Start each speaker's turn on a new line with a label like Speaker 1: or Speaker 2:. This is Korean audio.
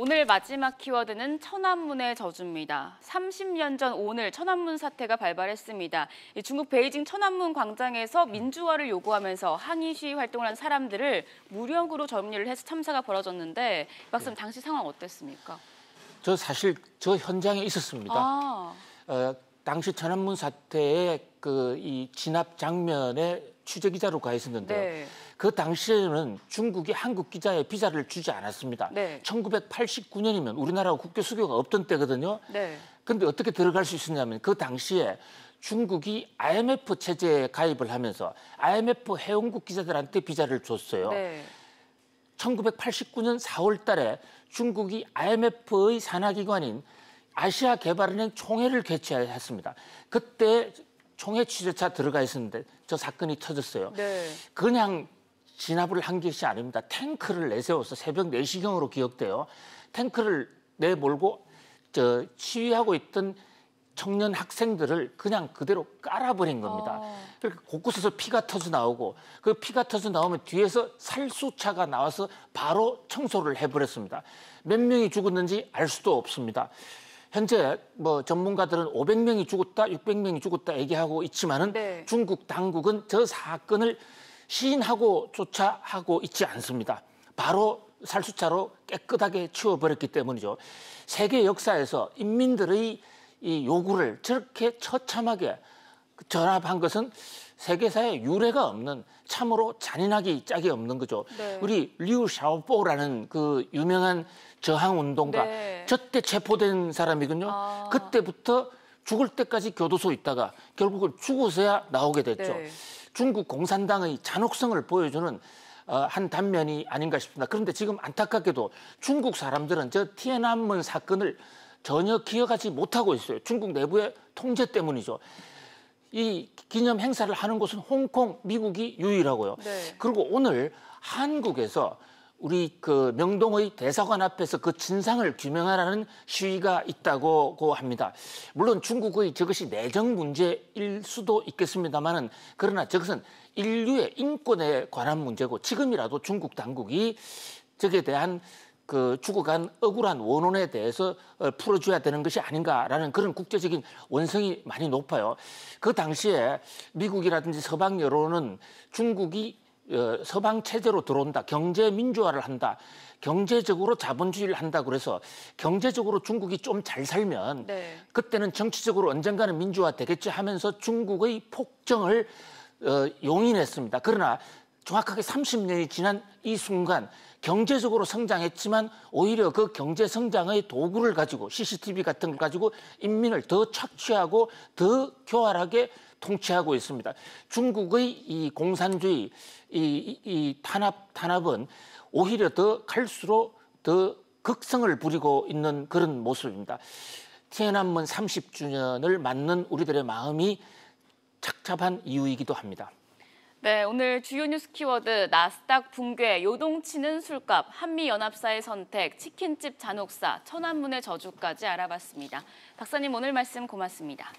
Speaker 1: 오늘 마지막 키워드는 천안문의 저주입니다. 30년 전 오늘 천안문 사태가 발발했습니다. 중국 베이징 천안문 광장에서 민주화를 요구하면서 항의 시위 활동을 한 사람들을 무력으로 점령을 해서 참사가 벌어졌는데 박사님 당시 상황 어땠습니까?
Speaker 2: 저 사실 저 현장에 있었습니다. 당시 천안문 사태의 이 진압 장면에 취재 기자로 가 있었는데요.
Speaker 1: 네.
Speaker 2: 그 당시에는 중국이 한국 기자의 비자를 주지 않았습니다.
Speaker 1: 네.
Speaker 2: 1989년이면 우리나라가 국교 수교가 없던 때거든요.
Speaker 1: 네.
Speaker 2: 근데 어떻게 들어갈 수 있었냐면 그 당시에 중국이 IMF 체제에 가입을 하면서 IMF 회원국 기자들한테 비자를 줬어요.
Speaker 1: 네.
Speaker 2: 1989년 4월 달에 중국이 IMF의 산하기관인 아시아개발은행 총회를 개최했습니다. 그때 총회 취재차 들어가 있었는데 저 사건이 터졌어요.
Speaker 1: 네.
Speaker 2: 그냥 진압을 한 것이 아닙니다. 탱크를 내세워서 새벽 4시경으로 기억돼요. 탱크를 내몰고 시위하고 있던 청년 학생들을 그냥 그대로 깔아버린 겁니다. 그러니까 곳곳에서 피가 터져 나오고 그 피가 터져 나오면 뒤에서 살수차가 나와서 바로 청소를 해버렸습니다. 몇 명이 죽었는지 알 수도 없습니다. 현재 전문가들은 500명이 죽었다, 600명이 죽었다 얘기하고 있지만은
Speaker 1: 네.
Speaker 2: 중국 당국은 저 사건을 시인하고 조차하고 있지 않습니다. 바로 살수차로 깨끗하게 치워버렸기 때문이죠. 세계 역사에서 인민들의 이 요구를 저렇게 처참하게 전압한 것은 세계사에 유례가 없는 참으로 잔인하기 짝이 없는 거죠.
Speaker 1: 네.
Speaker 2: 우리 류 샤오보라는 그 유명한 저항운동가
Speaker 1: 네.
Speaker 2: 저때 체포된 사람이군요. 그때부터 죽을 때까지 교도소에 있다가 결국은 죽어서야 나오게 됐죠.
Speaker 1: 네.
Speaker 2: 중국 공산당의 잔혹성을 보여주는 한 단면이 아닌가 싶습니다. 그런데 지금 안타깝게도 중국 사람들은 저 티안안men 사건을 전혀 기억하지 못하고 있어요. 중국 내부의 통제 때문이죠. 이 기념 행사를 하는 곳은 홍콩, 미국이 유일하고요.
Speaker 1: 네.
Speaker 2: 그리고 오늘 한국에서 우리 그 명동의 대사관 앞에서 그 진상을 규명하라는 시위가 있다고 합니다. 물론 중국의 저것이 내정 문제일 수도 있겠습니다만은 그러나 저것은 인류의 인권에 관한 문제고 지금이라도 중국 당국이 저기에 대한 그 죽어간 억울한 원혼에 대해서 풀어줘야 되는 것이 아닌가라는 그런 국제적인 원성이 많이 높아요. 그 당시에 미국이라든지 서방 여론은 중국이 서방 체제로 들어온다, 경제 민주화를 한다, 경제적으로 자본주의를 한다 그래서 경제적으로 중국이 좀 잘 살면
Speaker 1: 네.
Speaker 2: 그때는 정치적으로 언젠가는 민주화 되겠지 하면서 중국의 폭정을 용인했습니다. 그러나 정확하게 30년이 지난 이 순간 경제적으로 성장했지만 오히려 그 경제 성장의 도구를 가지고 CCTV 같은 걸 가지고 인민을 더 착취하고 더 교활하게 통치하고 있습니다. 중국의 이 공산주의, 이 탄압은 오히려 더 갈수록 더 극성을 부리고 있는 그런 모습입니다. 티안안men 30주년을 맞는 우리들의 마음이 착잡한 이유이기도 합니다.
Speaker 1: 네, 오늘 주요 뉴스 키워드 나스닥 붕괴, 요동치는 술값, 한미연합사의 선택, 치킨집 잔혹사, 천안문의 저주까지 알아봤습니다. 박사님 오늘 말씀 고맙습니다.